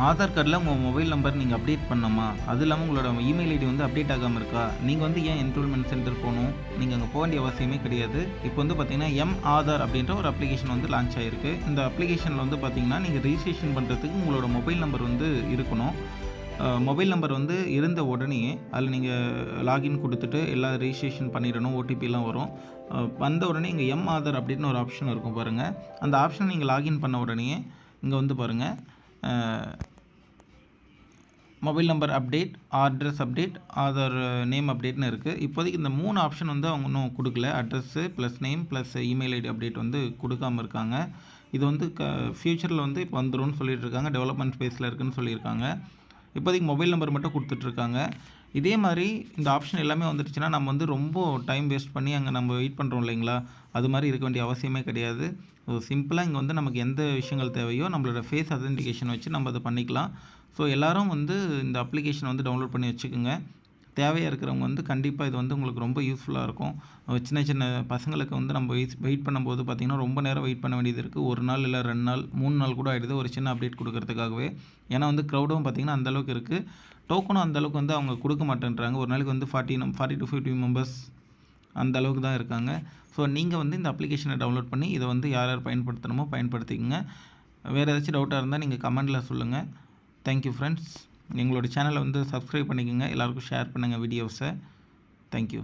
ஆதார் கார்டில் உங்கள் mobile number நீங்கள் அப்டேட் பண்ணணுமா? அது இல்லாமல் உங்களோட இமெயில் ஐடி வந்து அப்டேட் ஆகாமல் இருக்கா? நீங்கள் வந்து ஏன் என்ரோல்மெண்ட் சென்டர் போகணும்? நீங்கள் அங்கே போக வேண்டிய அவசியமே கிடையாது. இப்போ வந்து பார்த்தீங்கன்னா ஆதார் அப்படின்ற ஒரு அப்ளிகேஷன் வந்து லான்ச் ஆகிருக்கு. இந்த அப்ளிகேஷனில் வந்து பார்த்தீங்கன்னா நீங்கள் ரிஜிஸ்ட்ரேஷன் பண்ணுறதுக்கு உங்களோட மொபைல் நம்பர் வந்து இருக்கணும். மொபைல் நம்பர் வந்து இருந்த உடனேயே அதில் நீங்கள் லாகின் கொடுத்துட்டு எல்லா ரிஜிஸ்ட்ரேஷன் பண்ணிடணும். ஓடிபிலாம் வரும். வந்த உடனே இங்கே ஆதார் அப்படின்னு ஒரு ஆப்ஷன் இருக்கும் பாருங்கள். அந்த ஆப்ஷனை நீங்கள் லாகின் பண்ண உடனேயே இங்கே வந்து பாருங்கள், mobile number update, address update, Aadhaar name அப்டேட்னு இருக்குது. இப்போதைக்கு இந்த 3 ஆப்ஷன் வந்து அவங்க இன்னும் கொடுக்கல. Address plus name plus email ID update வந்து கொடுக்காம இருக்காங்க. இது வந்து ஃப்யூச்சரில் வந்து இப்போ வந்துரும்னு சொல்லிட்டு இருக்காங்க. டெவலப்மெண்ட் ஃபேஸில் இருக்குதுன்னு சொல்லியிருக்காங்க. இப்போதைக்கு மொபைல் நம்பர் மட்டும் கொடுத்துட்ருக்காங்க. இதே மாதிரி இந்த ஆப்ஷன் எல்லாமே வந்துடுச்சுன்னா நம்ம வந்து ரொம்ப டைம் வேஸ்ட் பண்ணி அங்கே நம்ம வெயிட் பண்ணுறோம் இல்லைங்களா? அது மாதிரி இருக்க வேண்டிய அவசியமே கிடையாது. சிம்பிளாக இங்கே வந்து நமக்கு எந்த விஷயங்கள் தேவையோ நம்மளோட ஃபேஸ் அத்தென்டிகேஷன் வச்சு நம்ம அதை பண்ணிக்கலாம். ஸோ எல்லோரும் வந்து இந்த அப்ளிகேஷன் வந்து டவுன்லோட் பண்ணி வச்சுக்கோங்க. தேவையாக இருக்கிறவங்க வந்து கண்டிப்பாக இது வந்து உங்களுக்கு ரொம்ப யூஸ்ஃபுல்லாக இருக்கும். சின்ன சின்ன பசங்களுக்கு வந்து நம்ம வெயிட் பண்ணும்போது பார்த்திங்கன்னா ரொம்ப நேரம் வெயிட் பண்ண வேண்டியது இருக்குது. 1 நாள் இல்லை 2 நாள் 3 நாள் கூட ஆகிடுது ஒரு சின்ன அப்டேட் கொடுக்கறதுக்காகவே. ஏன்னா வந்து க்ரௌடும் பார்த்திங்கன்னா அந்தளவுக்கு இருக்குது. டோக்கனும் அந்தளவுக்கு வந்து அவங்க கொடுக்க மாட்டேன்றாங்க. ஒரு நாளைக்கு வந்து 40 to 50 மெம்பர்ஸ் அந்த அளவுக்கு தான் இருக்காங்க. ஸோ நீங்கள் வந்து இந்த அப்ளிகேஷனை டவுன்லோட் பண்ணி இதை வந்து யார் யார் பயன்படுத்தணுமோ பயன்படுத்திக்கங்க. வேறு ஏதாச்சும் டவுட்டாக இருந்தால் நீங்கள் கமெண்டில் சொல்லுங்கள். Thank you friends. எங்களோட சேனலை வந்து சப்ஸ்கிரைப் பண்ணிக்கோங்க. எல்லாருக்கும் ஷேர் பண்ணுங்கள் வீடியோஸை. தேங்க்யூ.